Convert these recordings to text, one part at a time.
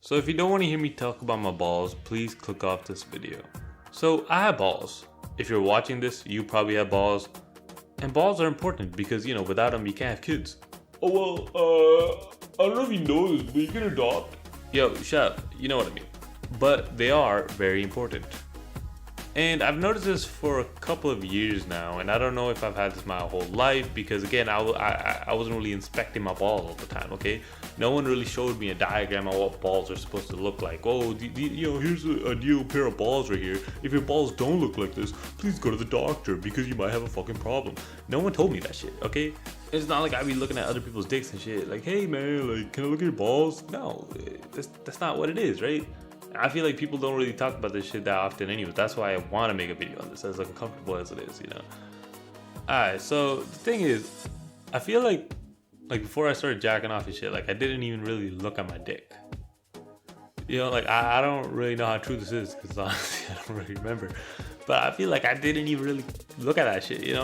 So if you don't want to hear me talk about my balls, please click off this video. So I have balls. If you're watching this, you probably have balls. And balls are important because, without them you can't have kids. Oh well, I don't know if you know this, but you can adopt. Yo, shut up. You know what I mean. But they are very important. And I've noticed this for a couple of years now, and I don't know if I've had this my whole life because, again, I wasn't really inspecting my balls all the time, okay? No one really showed me a diagram of what balls are supposed to look like. Oh, here's an ideal pair of balls right here. If your balls don't look like this, please go to the doctor because you might have a fucking problem. No one told me that shit, okay? It's not like I be looking at other people's dicks and shit like, hey man, like, can I look at your balls? No, that's not what it is, right? I feel like people don't really talk about this shit that often anyways. That's why I want to make a video on this, as uncomfortable as it is, Alright, so the thing is, I feel like before I started jacking off and shit, like I didn't even really look at my dick. I don't really know how true this is because honestly I don't really remember. But I feel like I didn't even really look at that shit,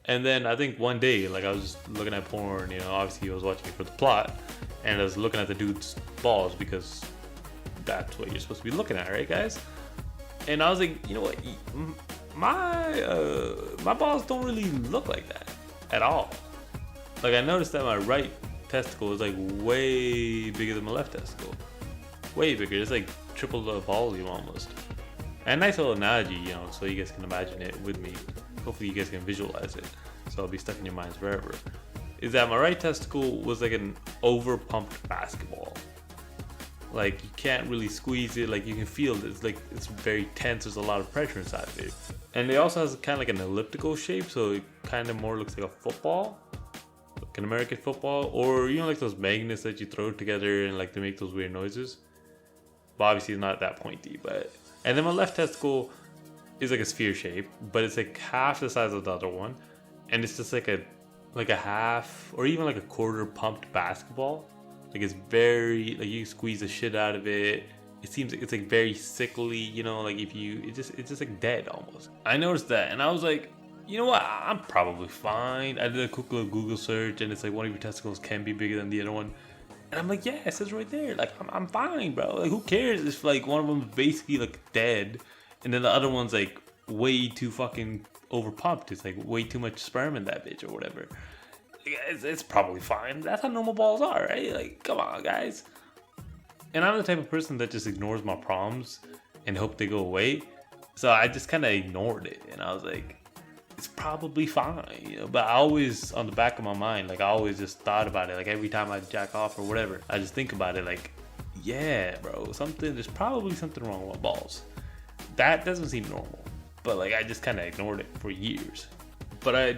And then I think one day, like I was just looking at porn, obviously I was watching it for the plot, and I was looking at the dude's balls because that's what you're supposed to be looking at, right, guys? And I was like, you know what? My balls don't really look like that at all. Like I noticed that my right testicle is like way bigger than my left testicle. Way bigger. It's like triple the volume almost. And nice little analogy, so you guys can imagine it with me. Hopefully you guys can visualize it. So it'll be stuck in your minds forever. Is that my right testicle was like an over-pumped basketball. Like you can't really squeeze it, like you can feel it. It's like it's very tense, there's a lot of pressure inside of it. And it also has kind of like an elliptical shape, so it kind of more looks like a football, like an American football, or like those magnets that you throw together and like they make those weird noises. But obviously it's not that pointy, and then my left testicle is like a sphere shape, but it's like half the size of the other one, and it's just like a half or even like a quarter pumped basketball. Like it's very, like you squeeze the shit out of it. It seems like it's like very sickly, like if you, it's just like dead almost. I noticed that and I was like, you know what, I'm probably fine. I did a quick little Google search and it's like one of your testicles can be bigger than the other one. And I'm like, yeah, it says right there. Like I'm fine, bro. Like who cares if like one of them's basically like dead and then the other one's like way too fucking overpumped. It's like way too much sperm in that bitch or whatever. It's probably fine. That's how normal balls are, right? Like, come on, guys. And I'm the type of person that just ignores my problems and hope they go away. So I just kind of ignored it. And I was like, it's probably fine. But I always, on the back of my mind, like I always just thought about it. Like every time I jack off or whatever, I just think about it like, yeah, bro, there's probably something wrong with my balls. That doesn't seem normal. But like, I just kind of ignored it for years. But I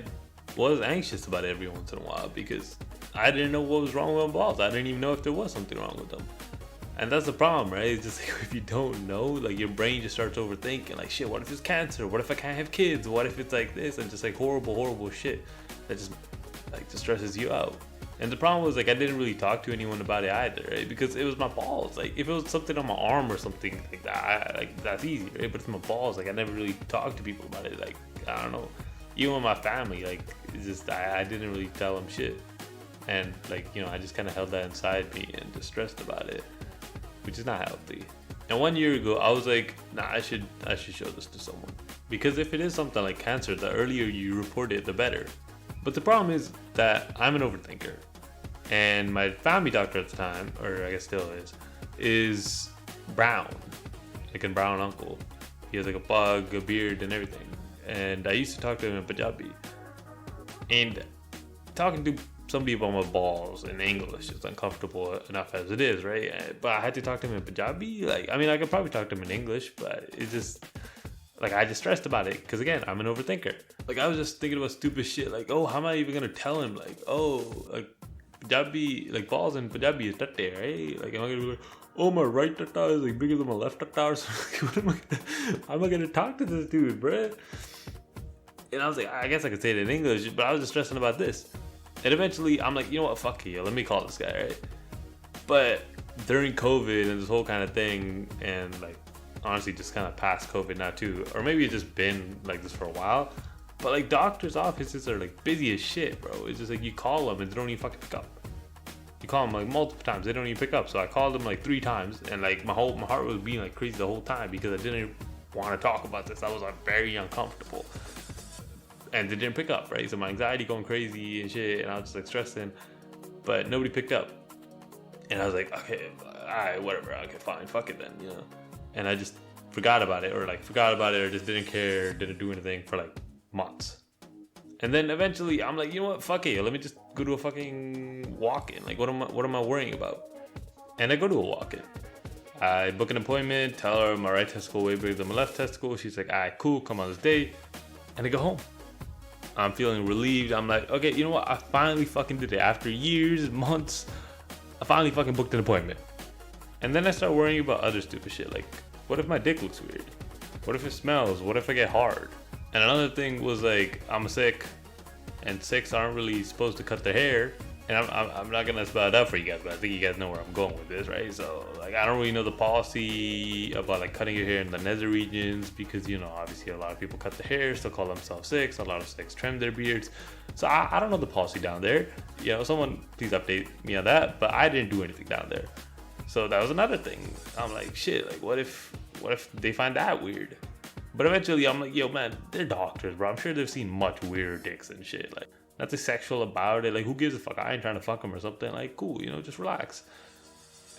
was anxious about it every once in a while because I didn't know what was wrong with my balls. I didn't even know if there was something wrong with them. And that's the problem, right? It's just like if you don't know, like your brain just starts overthinking. Like, shit, what if it's cancer? What if I can't have kids? What if it's like this? And just like horrible shit that just stresses you out. And the problem was like I didn't really talk to anyone about it either, right? Because it was my balls. Like if it was something on my arm or something like that, that's easy, right? But it's my balls. Like I never really talked to people about it. Like I don't know. Even with my family, like it's just I didn't really tell them shit, and like I just kind of held that inside me and just stressed about it, which is not healthy. And 1 year ago, I was like, nah, I should show this to someone because if it is something like cancer, the earlier you report it, the better. But the problem is that I'm an overthinker, and my family doctor at the time, or I guess still is brown, like a brown uncle. He has like a pug, a beard, and everything. And I used to talk to him in Punjabi. And talking to somebody about my balls in English is uncomfortable enough as it is, right? But I had to talk to him in Punjabi. I could probably talk to him in English, but it's just, like, I just stressed about it. Because, again, I'm an overthinker. Like, I was just thinking about stupid shit. Like, oh, how am I even going to tell him? Like, oh, like, Punjabi, like, balls in Punjabi is tatte, right? Like, am I going to be like, oh, my right tatta is, like, bigger than my left tatta or something? How am I going to talk to this dude, bruh? And I was like, I guess I could say it in English, but I was just stressing about this. And eventually, I'm like, you know what, fuck you, let me call this guy, right? But during COVID and this whole kind of thing, and like, honestly, just kind of past COVID now too, or maybe it's just been like this for a while, but like doctors' offices are like busy as shit, bro. It's just like you call them and they don't even fucking pick up. You call them like multiple times, they don't even pick up. So I called them like 3 times, and like my heart was beating like crazy the whole time because I didn't want to talk about this. I was like very uncomfortable, and they didn't pick up, right? So my anxiety going crazy and shit, and I was just like stressing, but nobody picked up. And I was like, okay, alright, whatever, okay, fine, fuck it then, you know. And I just forgot about it, or just didn't care, didn't do anything for like months. And then eventually I'm like, you know what, fuck it, let me just go to a fucking walk-in. Like, what am I worrying about? And I go to a walk-in. I book an appointment, tell her my right testicle way bigger than my left testicle. She's like, alright, cool, come on this day. And I go home. I'm feeling relieved. I'm like, okay, you know what, I finally fucking did it. After years, months, I finally fucking booked an appointment. And then I start worrying about other stupid shit. Like, what if my dick looks weird? What if it smells? What if I get hard? And another thing was like, I'm a Sikh, and Sikhs aren't really supposed to cut their hair. And I'm not gonna spell it out for you guys, but I think you guys know where I'm going with this, right? So like, I don't really know the policy about like cutting your hair in the nether regions, because, you know, obviously a lot of people cut their hair, still call themselves Sikhs. A lot of Sikhs trim their beards. So I don't know the policy down there. You know, someone please update me on that. But I didn't do anything down there. So that was another thing. I'm like, shit, like what if they find that weird? But eventually I'm like, yo man, they're doctors, bro. I'm sure they've seen much weirder dicks and shit. Like, nothing sexual about it. Like, who gives a fuck? I ain't trying to fuck them or something. Like, cool, you know, just relax.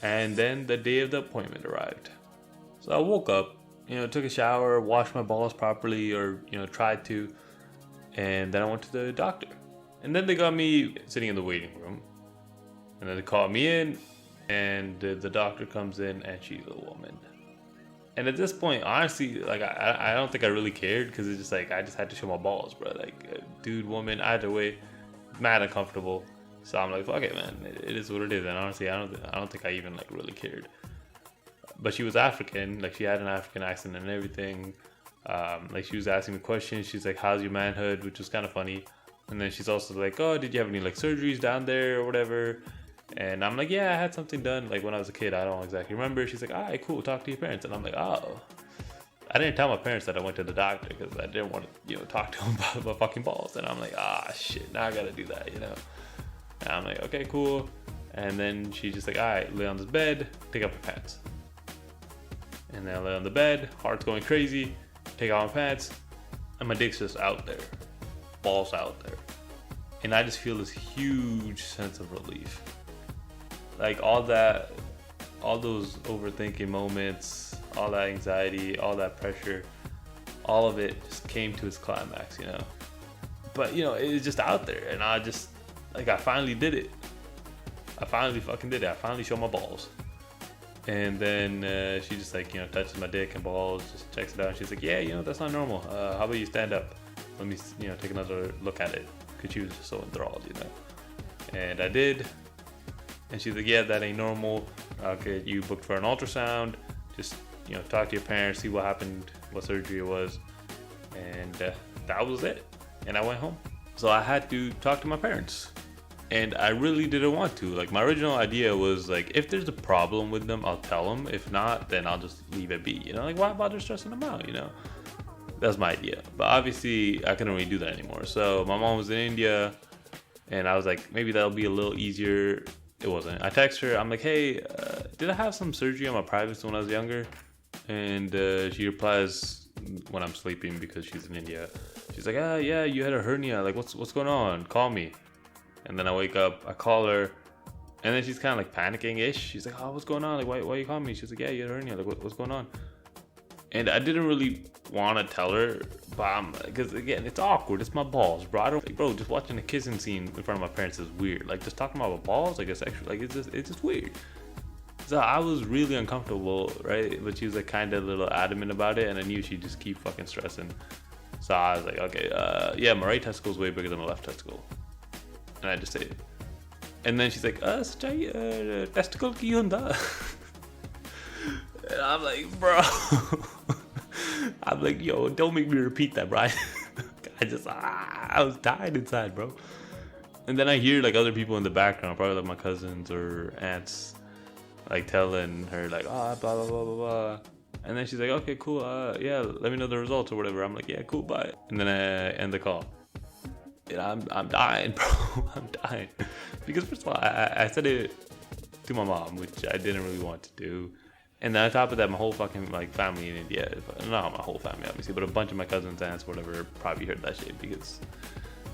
And then the day of the appointment arrived. So I woke up, you know, took a shower, washed my balls properly, or, you know, tried to. And then I went to the doctor. And then they got me sitting in the waiting room. And then they called me in, and the doctor comes in, and she's a woman. And at this point, honestly, like, I don't think I really cared, because it's just like, I just had to show my balls, bro. Like, dude, woman, either way, mad uncomfortable. So I'm like, fuck it, man. It is what it is. And honestly, I don't think I even like really cared. But she was African, like she had an African accent and everything. Like, she was asking me questions. She's like, how's your manhood? Which was kind of funny. And then she's also like, oh, did you have any like surgeries down there or whatever? And I'm like, yeah, I had something done like when I was a kid. I don't exactly remember. She's like, all right, cool, talk to your parents. And I'm like, oh. I didn't tell my parents that I went to the doctor, because I didn't want to, you know, talk to them about my fucking balls. And I'm like, shit, now I gotta do that, you know. And I'm like, okay, cool. And then she's just like, all right, lay on this bed, take off your pants. And then I lay on the bed, heart's going crazy, take off my pants, and my dick's just out there, balls out there. And I just feel this huge sense of relief. Like, all those overthinking moments, all that anxiety, all that pressure, all of it just came to its climax, you know. But, you know, it was just out there, and I just, like, I finally did it. I finally fucking did it. I finally showed my balls. And then she just, like, you know, touches my dick and balls, just checks it out, and she's like, yeah, you know, that's not normal. How about you stand up? Let me, you know, take another look at it. Because she was just so enthralled, you know. And I did. And she's like, yeah, that ain't normal. I'll get you booked for an ultrasound. Just, you know, talk to your parents, see what happened, what surgery it was. And that was it. And I went home. So I had to talk to my parents. And I really didn't want to. Like, my original idea was, like, if there's a problem with them, I'll tell them. If not, then I'll just leave it be. You know, like, why bother stressing them out, you know? That's my idea. But obviously, I couldn't really do that anymore. So my mom was in India. And I was like, maybe that'll be a little easier. It wasn't. I text her. I'm like, hey, did I have some surgery on my privates when I was younger? And she replies when I'm sleeping, because she's in India. She's like, yeah, you had a hernia. Like, what's going on? Call me. And then I wake up. I call her. And then she's kind of like panicking-ish. She's like, oh, what's going on? Like, why are you calling me? She's like, yeah, you had a hernia. Like, what's going on? And I didn't really want to tell her, but because again, it's awkward. It's my balls, bro. I don't, like, bro, just watching a kissing scene in front of my parents is weird. Like, just talking about my balls, like, a sexual, like, it's just weird. So I was really uncomfortable, right? But she was like kind of a little adamant about it, and I knew she'd just keep fucking stressing. So I was like, okay, yeah, my right testicle is way bigger than my left testicle, and I just said it. And then she's like, "Sachai, testicle ki hunda?" And I'm like, bro. I'm like, yo, don't make me repeat that, bro. I was dying inside, bro. And then I hear like other people in the background, probably like my cousins or aunts, like telling her like, blah, blah, blah, blah, blah. And then she's like, okay, cool. Yeah, let me know the results or whatever. I'm like, yeah, cool, bye. And then I end the call. And I'm dying, bro. I'm dying. Because first of all, I said it to my mom, which I didn't really want to do. And then on top of that, my whole fucking like family in India, not my whole family obviously, but a bunch of my cousins, aunts, whatever, probably heard that shit because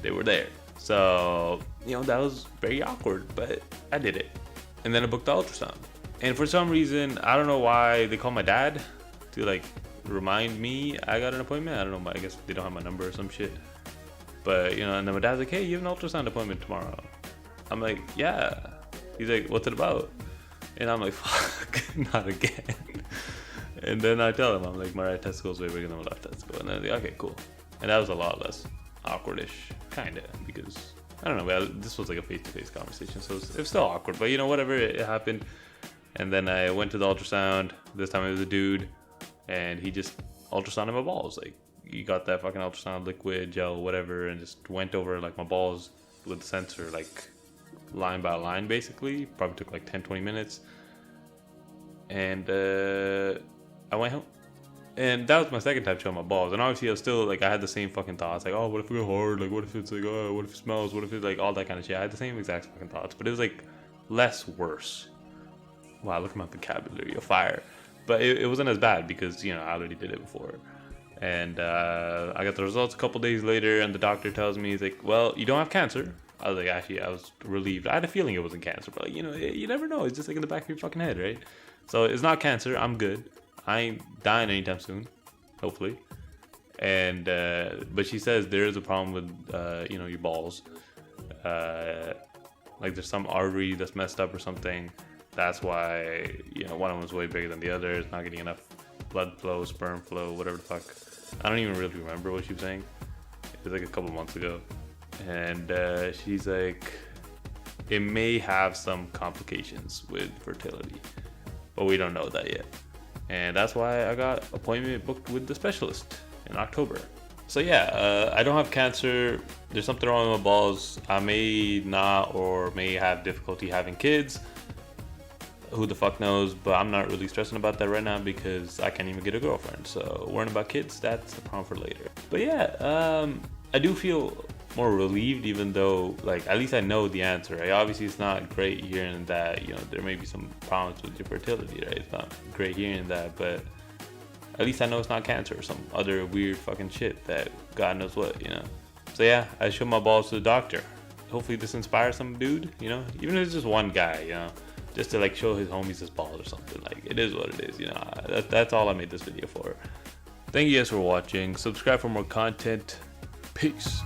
they were there. So, you know, that was very awkward, but I did it. And then I booked the ultrasound. And for some reason, I don't know why they called my dad to like remind me I got an appointment. I don't know, I guess they don't have my number or some shit. But, you know, and then my dad's like, hey, you have an ultrasound appointment tomorrow. I'm like, yeah. He's like, what's it about? And I'm like, fuck, not again. And then I tell him, I'm like, my right testicle is way bigger than my left testicle. And then they're like, okay, cool. And that was a lot less awkwardish, kind of, because, I don't know, this was like a face-to-face conversation, so it was still awkward. But, you know, whatever, it happened. And then I went to the ultrasound. This time it was a dude, and he just ultrasounded my balls. Like, he got that fucking ultrasound liquid, gel, whatever, and just went over, like, my balls with the sensor, like, line by line, basically. Probably took, like, 10-20 minutes. And I went home. And that was my second time showing my balls. And obviously I was still, like, I had the same fucking thoughts. Like, oh, what if it go hard? Like, what if it's, like, oh, what if it smells? What if it's, like, all that kind of shit. I had the same exact fucking thoughts. But it was, like, less worse. Wow, look at my vocabulary, you're fire. But it wasn't as bad because, you know, I already did it before. And I got the results a couple days later, and the doctor tells me, he's like, well, you don't have cancer. I was like, actually, I was relieved. I had a feeling it wasn't cancer, but, like, you know, you never know. It's just, like, in the back of your fucking head, right? So it's not cancer. I'm good. I ain't dying anytime soon, hopefully. And but she says there is a problem with, you know, your balls. Like, there's some artery that's messed up or something. That's why, you know, one of them's way bigger than the other. It's not getting enough blood flow, sperm flow, whatever the fuck. I don't even really remember what she was saying. It was like a couple months ago. And she's like, it may have some complications with fertility, but we don't know that yet. And that's why I got appointment booked with the specialist in October. So yeah, I don't have cancer. There's something wrong with my balls. I may not or may have difficulty having kids. Who the fuck knows, but I'm not really stressing about that right now because I can't even get a girlfriend. So worrying about kids, that's a problem for later. But yeah, I do feel more relieved, even though, like, at least I know the answer, right? Obviously it's not great hearing that, you know, there may be some problems with your fertility, right? It's not great hearing that, but at least I know it's not cancer or some other weird fucking shit that God knows what, you know? So yeah, I showed my balls to the doctor. Hopefully this inspires some dude, you know? Even if it's just one guy, you know? Just to, like, show his homies his balls or something. Like, it is what it is, you know? That's all I made this video for. Thank you guys for watching. Subscribe for more content. Peace.